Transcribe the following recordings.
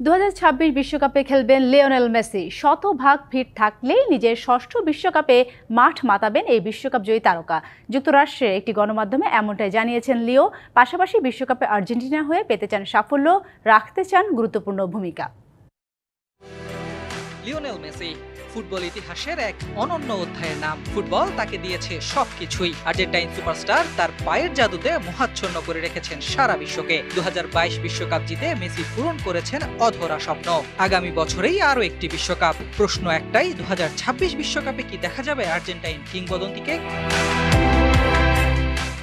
2026 বিশ্বকাপে খেলবেন Lionel Messi. শতভাগ ফিট থাকলেই নিজের ষষ্ঠ বিশ্বকাপে মাঠ মাতাবেন এই বিশ্বকাপ জয়ী তারকা। যুক্তরাষ্ট্রের একটি গণমাধ্যমে এমনটাই জানিয়েছেন লিও। পাশাপাশি বিশ্বকাপে আর্জেন্টিনা হয়ে পেতে চান সাফল্য, রাখতে চান গুরুত্বপূর্ণ ভূমিকা। লিওনেল মেসি ফুটবল ইতিহাসের এক অনন্য অধ্যায়ের নাম। ফুটবল তাকে দিয়েছে সবকিছুই। আর্জেন্টাইন সুপারস্টার তার পায়ের জাদুতে মোহাচ্ছন্ন করে রেখেছেন সারা বিশ্বকে। 2022 বিশ্বকাপ জিতে মেসি পূরণ করেছেন অধরা স্বপ্ন। আগামী বছরেই আরও একটি বিশ্বকাপ। প্রশ্ন একটাই, 2026 বিশ্বকাপে কি দেখা যাবে আর্জেন্টাইন কিংবদন্তিকে?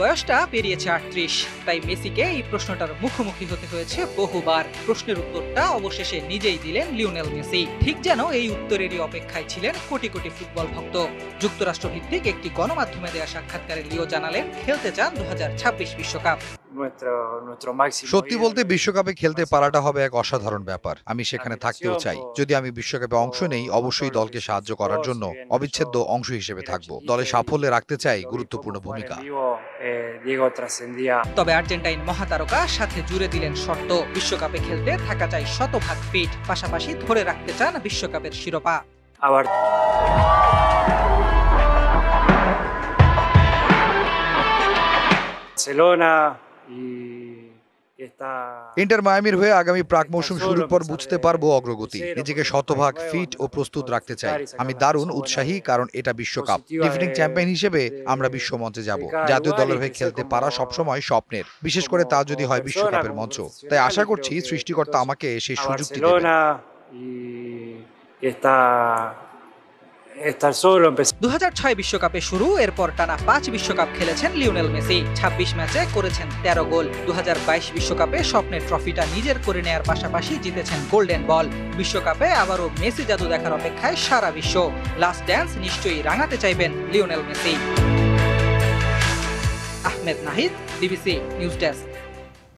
বয়সটা পেরিয়েছে 38, তাই মেসিকে এই প্রশ্নটার মুখোমুখি হতে হয়েছে বহুবার। প্রশ্নের উত্তরটা অবশেষে নিজেই দিলেন লিওনেল মেসি। ঠিক যেন এই উত্তরেরই অপেক্ষায় ছিলেন কোটি কোটি ফুটবল ভক্ত। যুক্তরাষ্ট্র ভিত্তিক একটি গণমাধ্যমে দেয়া সাক্ষাৎকারে লিও জানালেন খেলতে চান 2026 বিশ্বকাপ। সত্যি বলতে বিশ্বকাপে খেলতে পারাটা হবে এক অসাধারণ ব্যাপার। আমি সেখানে থাকতেও চাই। যদি আমি বিশ্বকাপে অংশ নেই, অবশ্যই দলকে সাহায্য করার জন্য অবিচ্ছেদ্য অংশ হিসেবে থাকবো। দলে সাফল্যে রাখতে চাই গুরুত্বপূর্ণ ভূমিকা। তবে আর্জেন্টাইন মহাতারকা সাথে জুড়ে দিলেন শর্ত, বিশ্বকাপে খেলতে থাকা চাই শতভাগ ফিট, পাশাপাশি ধরে রাখতে চান বিশ্বকাপের শিরোপা। ইন্টার মায়ামির হয়ে আগামী প্রাক মৌসুম শুরুর পর বুঝতে পারবো অগ্রগতি। নিজেকে শতভাগ ফিট ও প্রস্তুত রাখতে চাই। আমি দারুণ উৎসাহী, কারণ এটা বিশ্বকাপ। ডিফেন্ডিং চ্যাম্পিয়ন হিসেবে আমরা বিশ্বমঞ্চে যাব। জাতীয় দলের হয়ে খেলতে পারা সবসময় স্বপ্নের, বিশেষ করে তা যদি হয় বিশ্বকাপের মঞ্চ। তাই আশা করছি সৃষ্টিকর্তা আমাকে সেই সুযোগটি দেবেন। 2006 বিশ্বকাপে শুরু, এরপর টানা 5 বিশ্বকাপ খেলেছেন লিওনেল মেসি। 26 ম্যাচে করেছেন 13 গোল। 2022 বিশ্বকাপে স্বপ্নের ট্রফিটা নিজের করে নেয়ার পাশাপাশি জিতেছেন গোল্ডেন বল। বিশ্বকাপে আবারও মেসি জাদু দেখার অপেক্ষায় সারা বিশ্ব। লাস্ট ড্যান্স নিশ্চয়ই রাঙাতে চাইবেন Lionel Messi. Ahmed Nahid, DBC news desk.